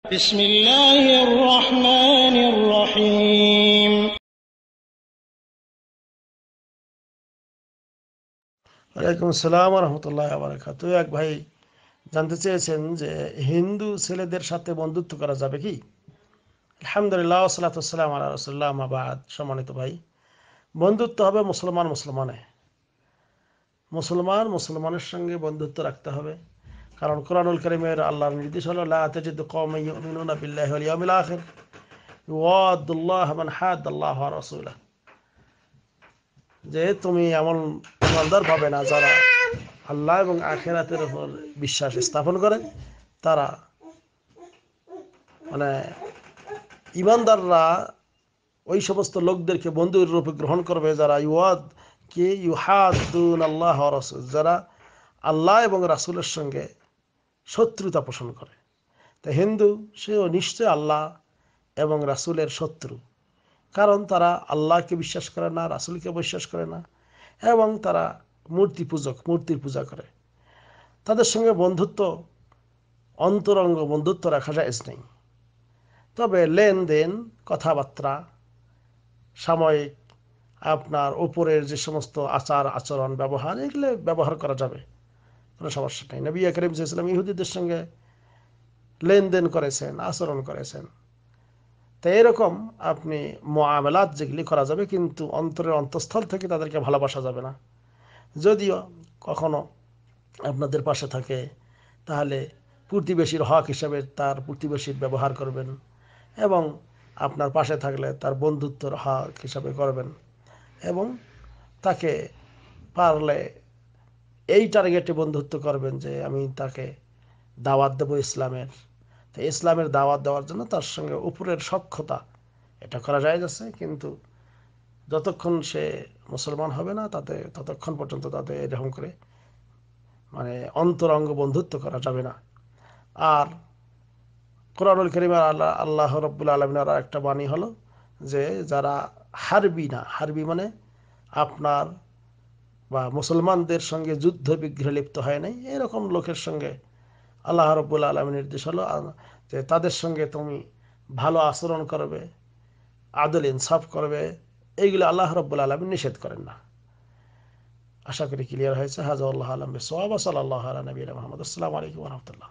بسم الله الرحمن الرحيم ওয়ালাইকুম আসসালাম ওয়া রাহমাতুল্লাহি ওয়া বারাকাতুহু। এক ভাই জানতে চেয়েছেন যে হিন্দু ছেলেদের সাথে বন্ধুত্ব করা যাবে কি? আলহামদুলিল্লাহ ওয়াসসালাতু ওয়াসসালামু আলা রাসূলিল্লাহ, আম্মা বাদ। সম্মানিত ভাই, বন্ধুত্ব হবে মুসলমানের সঙ্গে বন্ধুত্ব রাখতে হবে। কারণ কোরআনুল কারীমের আল্লাহর নির্দেশ হলো, লা তাজিদু কওমান ইউমিনুনা বিল্লাহি ওয়াল ইয়াউমিল আখির ইউওয়াদ্দুল্লাহা মান হাদ্দাল্লাহা ওয়া রাসূলাহু, যে তুমি এমন ইমানদার পাবে না যারা আল্লাহ এবং আখিরাতের উপর বিশ্বাস স্থাপন করে। তারা মানে ইমানদাররা ওই সমস্ত লোকদেরকে বন্ধুর রূপে গ্রহণ করবে যারা ইউহাদ্দুন আল্লাহ ওয়া রাসূল, যারা আল্লাহ এবং রাসূলের সঙ্গে শত্রুতা পোষণ করে। তাই হিন্দু সেও নিশ্চয় আল্লাহ এবং রাসূলের শত্রু, কারণ তারা আল্লাহকে বিশ্বাস করে না, রাসূলকে বিশ্বাস করে না, এবং তারা মূর্তির পূজা করে। তাদের সঙ্গে অন্তরঙ্গ বন্ধুত্ব রাখা জায়েজ নেই। তবে লেনদেন, কথাবার্তা, সাময়িক আপনার ওপরের যে সমস্ত আচার আচরণ ব্যবহার, এগুলো ব্যবহার করা যাবে, কোনো সমস্যা নেই। নবী করিম সাল্লাল্লাহু আলাইহি ওয়াসাল্লাম ইহুদিদের সঙ্গে লেনদেন করেছেন, আচরণ করেছেন। তাই এরকম আপনি মুআমালাত যেগুলি করা যাবে, কিন্তু অন্তরের অন্তঃস্থল থেকে তাদেরকে ভালোবাসা যাবে না। যদিও কখনো আপনাদের পাশে থাকে, তাহলে প্রতিবেশীর হক হিসাবে তার প্রতিবেশীর ব্যবহার করবেন, এবং আপনার পাশে থাকলে তার বন্ধুত্বর হক হিসাবে করবেন, এবং তাকে পারলে এই টার্গেটে বন্ধুত্ব করবেন যে আমি তাকে দাওয়াত দেবো ইসলামের। তো ইসলামের দাওয়াত দেওয়ার জন্য তার সঙ্গে উপরের সখ্যতা এটা করা যায় যাচ্ছে, কিন্তু যতক্ষণ সে মুসলমান হবে না ততক্ষণ পর্যন্ত তাদের এরকম করে অন্তরঙ্গ বন্ধুত্ব করা যাবে না। আর কোরআনুল কারীমের আল্লাহ রাব্বুল আলামিনের আর একটা বাণী হলো যে যারা হারবি মানে আপনার বা মুসলমানদের সঙ্গে যুদ্ধ বিগ্রহে লিপ্ত হয় নাই, এরকম লোকের সঙ্গে আল্লাহ রাব্বুল আলামিনের নির্দেশ হলো যে তাদের সঙ্গে তুমি ভালো আচরণ করবে, আদল ইনসাফ করবে। এইগুলো আল্লাহ রাব্বুল আলামিন নিষেধ করেন না। আশা করি ক্লিয়ার হয়েছে। হাযা আল্লাহু আ'লাম বিস-সাওয়াব। সাল্লাল্লাহু আলা নবিয়িনা মুহাম্মদ। আসসালামু আলাইকুম ওয়া রাহমাতুল্লাহ।